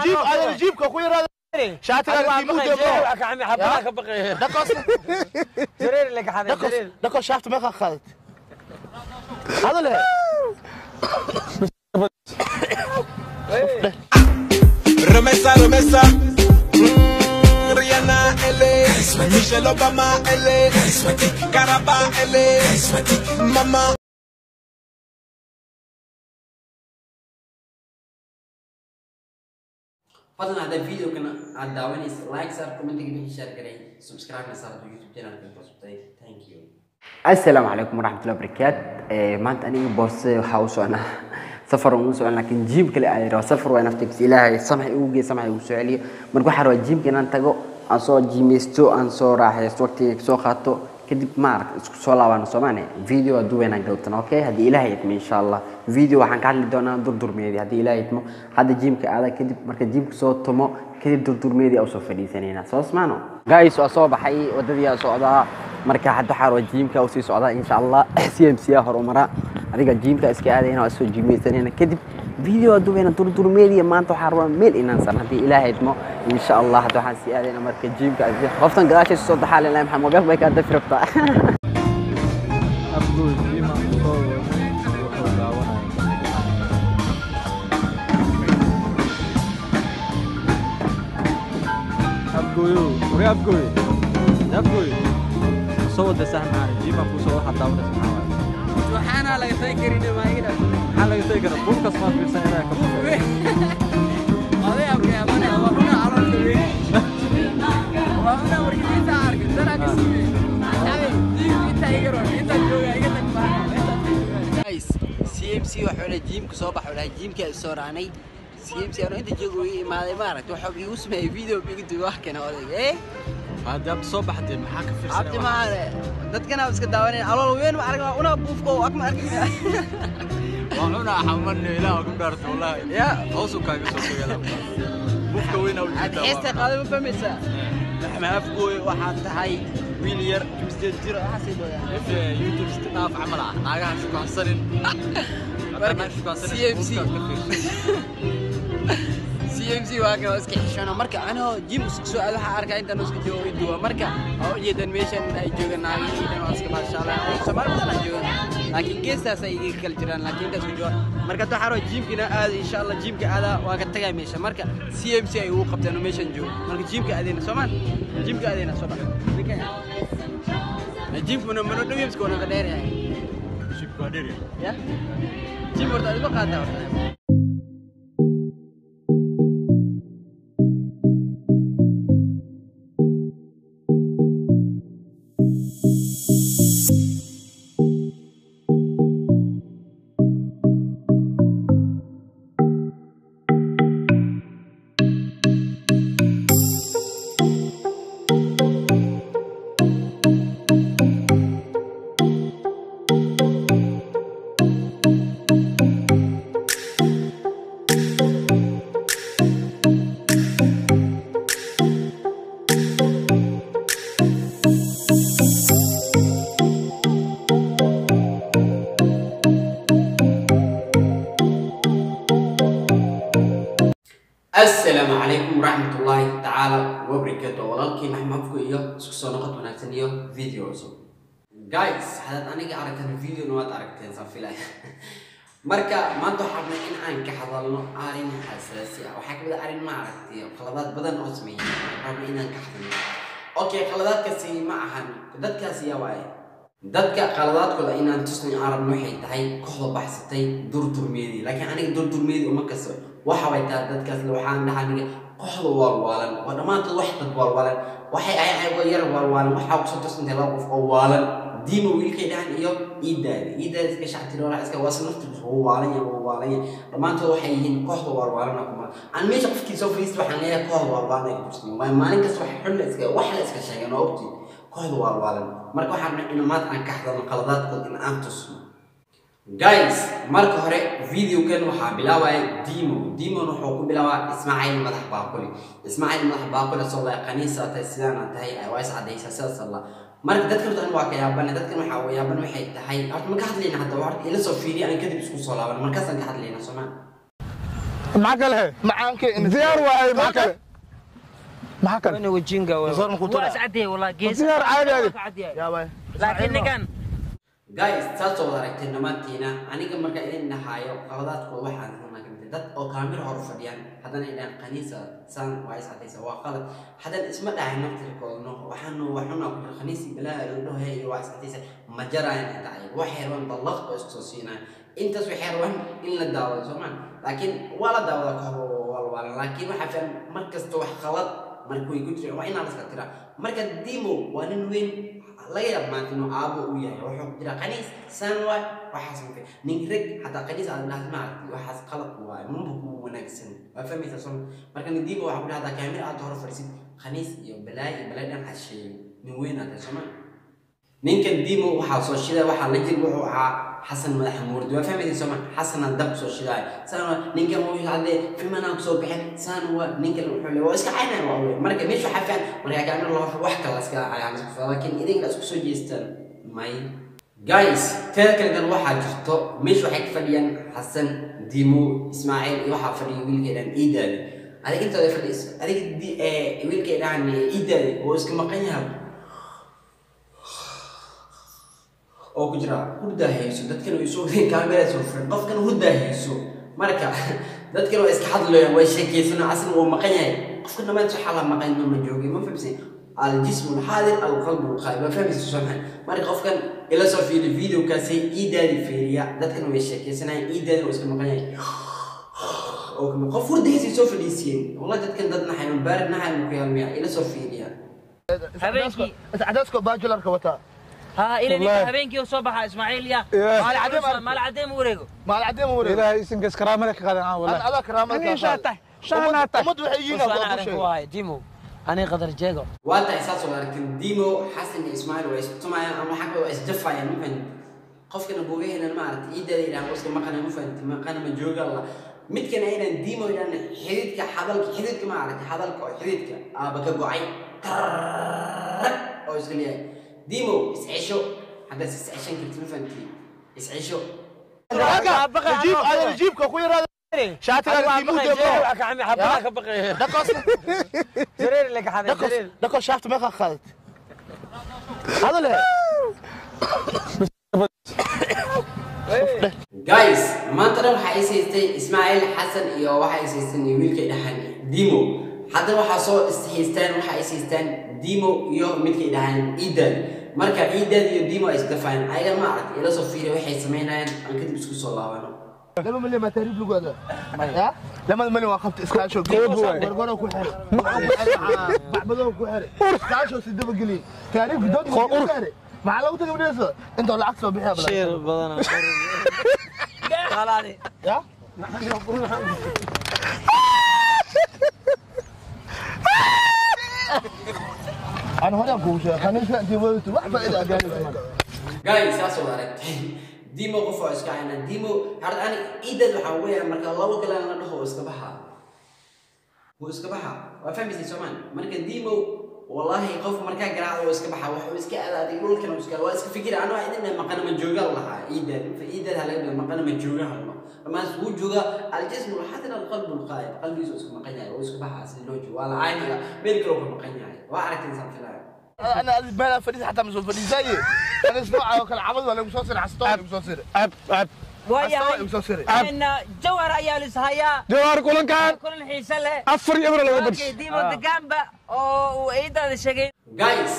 جيب هذا جيبك اخوي هذا شاتي هذا جيبه جيبك عمي حباك بقي دقص جرير لك حبيبي جرير دقص شافت ما اخذت هذا له Remesa, remesa. Rihanna, LA. Michelle Obama, LA. Caraba, LA. Mama. فضلا هذا الفيديو كنا عداوني لايك صار كومنت قبل شير قري سبسكرايب صار يوتيوب channel ثانك يو. السلام عليكم ورحمة الله وبركاته. ما أنت أنا بوس هاوس وأنا سفر ونص لكن جيب كل عيرة سفر وأنا في تكسي إلهي سمح يوجي سمح يوسعلي مرجو حروا جيب كنا نتجو أنصار جيمستو أنصار راح وقتي سو خاتو كده مارك سولا وانا سمعني فيديو أدوينا قلتنا أوكي هذه إلهي يتم إن شاء الله فيديو حنقعد دونا دور ميدي هذه إلهي يتم هذا جيم كهذا كده مركز جيم صوت تمو كده دور ميدي أو سفري سنين صوص مانو جايس وأصوب حي ودي صعدا مركز حد حروا جيم كأوسي صعدا إن شاء الله CMC هرومرا هذيك جيم كأسكي هذا هنا أسوي جيم سنين كده فيديو أدوينا دور ميدي ما أنتو حروا ميل إن إنسان هذه إلهي يتم إن شاء الله هذا حنسي هذا مركز جيم كأسكي خفتن قاش الصوت حال لا محمد وقف بيك هذا فرقة أبوي ديما مصور وحول أبوي صور ده سهم معي ديما فوسو حتى ولا سمعوا سبحان الله يتذكرين ما يقدر حالا يتذكر بوم كسمات في سنة كم هذا أبغى أنا وأنا على الطريق وأنا ورجلي تعرف ترى كسبي حبيبي أنت يقرون أنت جوا يقدر guys CMC وحول جيم كصوب حول جيم كسوراني CMC أنا أنت جوا ما مارك وحب يسمع فيديو بيجي واحد هذا إيه هذا بصوب حتى محاك في سنة عبد ما dadkana iska daawaneen alool weyn ma aragna una buufko akma arkina وعنا حملنا إله كم دارت والله يا أوسو كان يسوي كذا بوفك وين أول عاد حيست قادم بمسا نحن أفقوي واحد هاي ويلير مستدير جرا حسيبه يعني في يوتيوب استناف عملها ناقة شو كان صرين CMC واقع اسكي حشونا مركا أنا جيم سؤال حاركة أنت نسك جوي دوا مركا أو جدا ميشن أي جوجا ناقي إذا نسك ما شاء الله سمر بس نجوا لكن كيس سيجي كالجران لكن كسر جوا مركا تحرو جيم كنا إن شاء الله جيم كهذا وقت تجا ميشن مركا CMC أيوه قبضنا ميشن جو مركا جيم كهذين سمر جيم كهذين سمر جيم منو دويم سكونا كدير يعني شيب كدير يا جيم ورد itu kata ورد السلام عليكم ورحمة الله تعالى وبركاته ولكن نحن مفكوا سكسو نقط ونكتنيو فيديو guys هذا أنا قاعد أركن الفيديو نوات أركتين صافي لا مركا ما أنتو حابين إن أنك حضرنا أرين حساسية وحكي بدأ أرين ما عرفتي خلادات بدن أسمي حابين إن أنك حضرنا أوكي خلادات كسي معهن دتك كسي واي دتك خلادات كل إن أنت تصنع عرب نوحي تهي كحضة بحثتي دور ترميدي لكن أنا دور ترميدي وما كسر وحويتها dadkaas waxaan dhaxaniga qoxdo walwalan wadamaanta waxdad walwalan waxay ay yar walwalan waxa ku soo tusnay laba qof oo walan diimo wiilkay dhaxan iyo iidaad iska shaqtiro raas ka wasanaftu walan damaanta waxay yihiin qoxdo walwalan kuma aan meesha qofkii soo fariisto waxaan leeyahay qoxdo walwalan ay tusnay way maalin kasta wax xul iska wax la iska sheegan oo ogti qoxdo walwalan marka waxaan in maad aan ka hadalno qaladaadkood in aan tusno guys marka hore video kan waxa bilaabay dimo wuxuu ku bilaabaa Ismaaciil madax baaquli soo la qaniisata sidaan tahay ay ways cadaysa sallallahu marka dadkan waa ka yaabana dadkan waxa way yaaban waxay tahay horta ma ka hadlayna hadda horta ila soo fiiriyo aan kadib isku soo laaban markaas aan ka hadlayna Soomaan معك له معانك زيار واي معك له معك له أنا وجينجا وزار مخطوطة واسعدي والله جيس زيار عادي يا باي لكن كان guys taas oo aragtay namaantiina aniga marka idin nahayo qaladaadkooda waxaan rabnaa kamid dad oo kaamir hor fadhiyaan hadana inaan qaniisa san waa iscadaysa waa qalad hadan isma dhahay naftirkoodno waxaanu ku qaniisi bilaa oo dhahay iyo waa iscadaysa ma jarayna dhacay wax yarwan dalaq oo isku siinaa intaas wax yarwan in la daawado Soomaan laakiin wala daawada koob wala laakiin waxa faham markasta wax qalad markuu igu jiro waa inaan iska tira marka dimo waa nin weyn laga yaab maanta inuu aabo u yahay wuxuu jira qaniis san waxa samay nin rag hada qaniis aan dhahnaa waxaas qalad waa mumbu wanaagsan waa fahmaysa soo marka dimo waxa ku dhahdaa kaamir aad hor fariisid qaniis iyo balaadan xashay nin weyn aad Soomaan ninkan dimo waxa soo shida waxa la jir wuxuu ahaa حسن مدح مورد وفهمت سمع حسن الدب سو شداي سان نينكا مو يحدي في منا سو بخين سان هو نينكا وحله واسك عينا واوي marka meesha xafaan marka kaamir loo wax kala iska ayaan laakiin idinka isku soo jeestaan may guys teekan waxa jirto meesha waxay ka fadhiyaan Xasan Dimo Ismaaciil iyo waxa fadhiyo wiilkeedan Iidaad adiga inta ay fadhiis adiga wiilkeedan Iidaad oo iska maqan yahay oo ku jira hurda hayso dadkan way soo dhigeen kaamira soo fiirin qofkan hurda hayso marka dadkan way iska hadlayaan way sheekaysan asan oo maqan yahay qofkan ma inta xala maqan ma joogay ma fahmsi al jism al hadir al qalb al qaib ma fahmsi subhan marka qofkan ila soo fiiri video kaasi iidaadi fiiriya dadkan way sheekaysanayaan iidaadi oo iska maqan yahay oo kuma qof hurda hayso soo fadhiiseen wallahi dadkan dadna xayman baaridna xayman ku yaalmiya ila soo fiiriya habeenkii عدسكو باجلر كوتا ها إلى نيك habeenkii oo soo baxa Ismaaciil ya maal cadeem wareego ilaahay isinkas karaamada ka qaadan wallahi انا كرامه shaanata umad waxay yihiin waay Dimo ani qadar jeego waata isaas oo arkin Dimo Xasan iyo Ismaaciil way istumaya ama xaq way isdafayaan ma fahmin qofkana boogayna ma aragtay iidada ilaa iska maqana ma fahmin maqana ma jooga Allah midkan aynan Dimo ilaa xididka xididka ma aragtay hadalka oo xididka aaba ka go'ay oo iska leeyahay Dimo iscisho hada iscishan karti ma fahmti iscisho جيب انا جيبك اخوي شاتي انا جيبو دبو عمي حبك بقى دقص جرير لك حدا جرير دقص شافت ما خالد هذا له guys maanta waxa ay siistay Ismaaciil Xasan iyo waxa ay siisteen wiilka dhaxan Dimo hadda waxa soo istihiistaan waxa ay siistaan Dimo iyo midkii dhaxan Iidaad marka Iidaad iyo Dimo ay isdafaan ayaga ma arag ila soo fiiray waxay sameynayaan aan kadib isku soo laabano لما ملي ما تهرب له هذا ها لما ملي وقفت اسكاشو غرغره كو خير بعبدو كو خير اسكاشو سيدب قلي تاريخ دود خير مع لو تقبل انت ولا عكس بيها بلا شير بدنا خلاص يا انا هنا اقول شيء خليني انت ولد واحد فائده قال guys saas oo aragtay Dimo qof oo iska ayna Dimo hada ani Iidaad waxa weeyaan marka labo kale la dhaho iska baxa waa fahmaysi Soomaan marka Dimo wallahi qof marka garaaco iska baxa wuxuu iska aaday dhulkan iska waa iska fikir aan waa idin maqana ma jooga laha Iidaad halaga maqana ma jooga halma ama suu jooga al-jism al-hadir al-qalb al-qaib qalbiisu iska maqan yahay oo iska baxa si loo joogo wala ayna meel kale oo maqan yahay waa aragtay sabtana انا ما فريد حتى مش فريد زي انا اسمع وكل عمل ولا مسوسر على السطور مسوسر ab ويا مسوسر ان جوهر ايالس هيا جوار كلن كان كل الحيسه له afar ibra laga badis Dimo degaanba oo Iidaad sheegay guys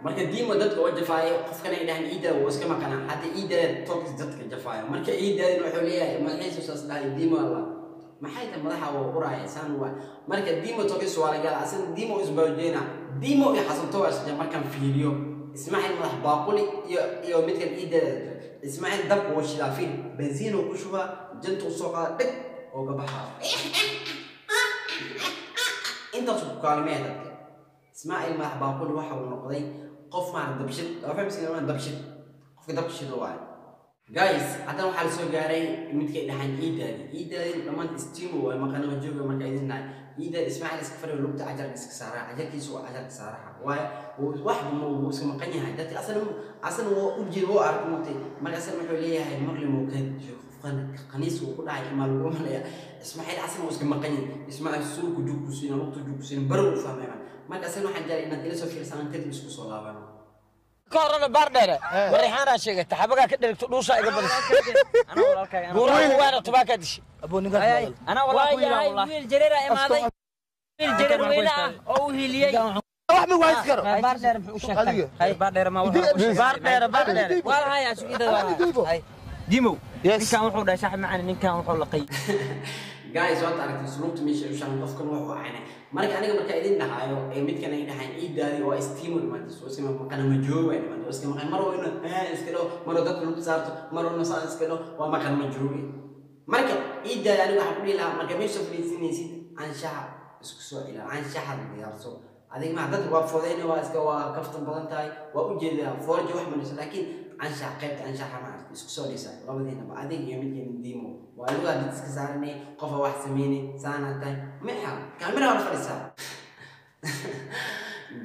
marka Dimo dadka oo jafaay qofkan ay dhahan Iidaad oo iska maqana hada Iidaad toos dadka jafaay marka Iidaad wuxuu leeyahay madaxiisa soo saday Dimo Allah maxay tahay madaxa oo quraaysan waa marka Dimo toos waa laga asan Dimo isbawjeena Dimo iyo Xasan Toos markan fiiriyo Ismaaciil madax baaquli iyo midkan Iidaad Ismaaciil dab oo shidaafin benziin oo ku shuba jantu soo qaad oo gabaha inta soo kaalmeed Ismaaciil madax baaquli waxa uu noqday qof ma dabshid oo fahmsiin dabshid qofka dabshid waa guys hada waxa la soo gaaray midkii dhaxan Iidaad dhamaan Dimo waa maqana ma joogo marka idinna Iidaad Ismaaciil iska fariyo lugta ajar iska saara ajarkiisu waa ajar saaraha waa wax uu iska maqan yahay dadka asan oo u jeedo arkumtay marka asan wuxuu leeyahay marlimo ka qaniis uu ku dhacay ma lagu malaya ismaaciil asan oo iska maqan ismaaciil suuq joog ku siin waqti joog ku siin baro u fahmayaan marka asan waxaan jecel inaad ila soo fiirsan kadib isku soo laabano كورنا باردة مريحان شيء تحبك كده تدوسها إذا بس أنا والله كاي أنا وين تباك دش أبو نقاش أنا والله والله وين الجريرة إما هذا الجريرة وين أو هي واحد من وايد كرو باردة وشكل هاي باردة ما باردة والله هاي أشوف كده هاي ديمو كان وحول ده شاحن معنا كان وحول لقي guys waad aragtay sulubta meesha u shan qofkan wuxuu ahaanay marka aniga marka idin dhahayo ee midkan ay dhahayn iidaadi waa steam maanta soo sima maqana ma joogo ay maanta iska maqan maro ina iska dhow maro dad lug saarto maro nasa iska dhow waa maqan ma joogo marka iidaadi aniga waxa ku dhiilaa marka meesha fariisinaysid anshaha isku soo ilaa anshaha diyaarso adiga ma dad waa foodayna waa iska waa kaftan badan tahay waa u jeedaa forjo wax ma dhiso laakiin anshaha qaybta anshaha ma isku soo dhisa labadiina ba adiga iyo midkan diimo waa lagu hadii iska saarnay qof wax sameeyay saanatay meexa kaamira hor fadhiisa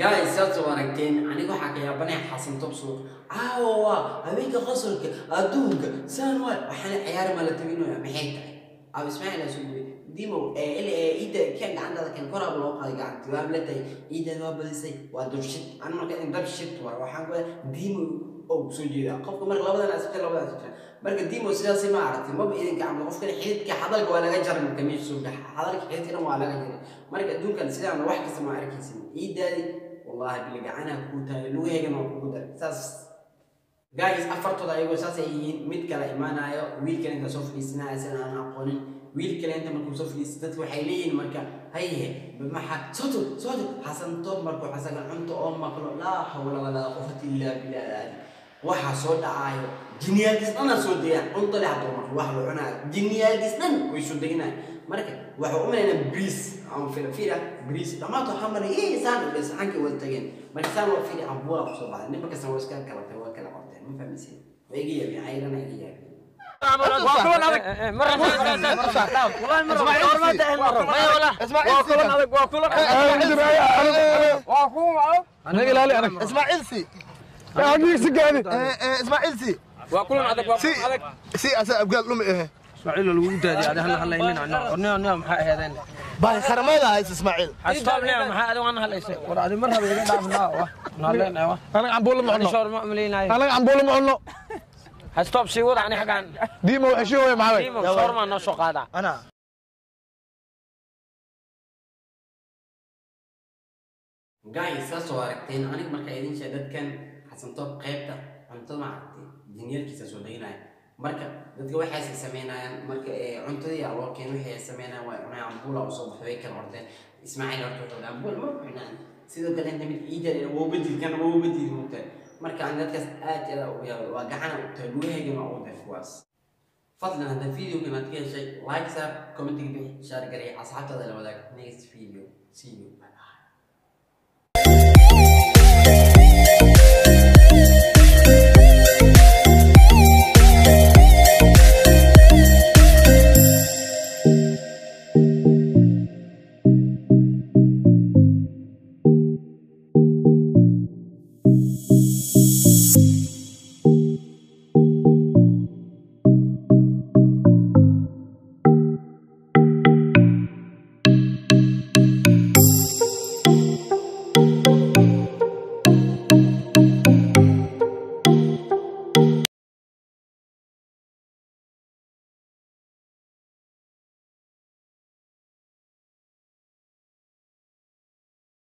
guys soo waragteen aniga waxa ka yaabanay xasan tobso aawa habeenka qosolka adduunka saan waxaan ciyaar ma la tabinayo maxay tahay aw ismaaciil asuubi dimo ida kan gacanta kan korab loo qaaday gacanta waa la tay ida waa badisay waa dubshid aan marka in dubshid waxaan ku dimo oo soo jeeda qofka marka labadan asbita marka dimo sidaas ma aragtay ma idin gacmo qofka xididka hadalka waa laga jaray marka meesha soo gax hadalka xididka waa laga jaray marka adduunkan sidaan wax kasta ma arkaysin iidaadi wallahi bil gacana ku tahay lagu heegan oo ku dar saas guys afartooda ayago saas ay yihiin mid kala imaanayo wiilkan inta soo fadhiisanayo asana aan aqoonin wiilkan inta markuu soo fadhiisto dadku waxay leeyihiin marka haye maxa sooto xasan toob markuu xasan cunto oo maqlo laa hawla walaa quwwata illa billah waxa soo dhacayo jiniyadis ana soo deeyaan cunto leh hadoo markuu wax loo cunaa jiniyadis dhan way soo deeynaa marka waxa u maleeyna breeze aan fiira breeze dhamaanto xamari saan u saxanka wada tageen marka saan waa fiiri aan buura soo baxay ninka san waa iska kala tahay waa kala qortay ma fahmaysin way iga yaabay ayran ay iga اسماعيل سي اسماعيل سي وكلنا عندك سي اسا قال لهم ايه اسماعيل لو دادي هذا هلا هلينا عنا maxaa ahaydeen باي خرميدا هاي اسماعيل حسبنا maxaa aad waan halaysa war aad mar haba iga dhaafnaa wa naaleenaa anaga aan boolo macno shor ma umleynaayo anaga aan boolo macno حستوب سي وضع يعني حق عن ديما وحشوه معاوي ديما صور ما نصو قاطع انا guys soo aragteen aniga marka idin sheedadkan xasan toob qaybta cuntada ma aragtay jiniyadkiisa soo deynay marka dadka waxay sameynayaan marka cuntadii loo keenay waxay sameynayaan waa cunay ambula oo soo baxay kan ordeen ismaaciil horta wuxuu ambul ma cunaan sidoo kale inta mid ciidan oo bedilkan oo bedil mutay marka aan dadkaas aad waa gacan u tahay lugaheega oo dadkaas fadlan hada video kana tiga shay like sar comment share garay asxaabtada la wadaag next video see you bye bye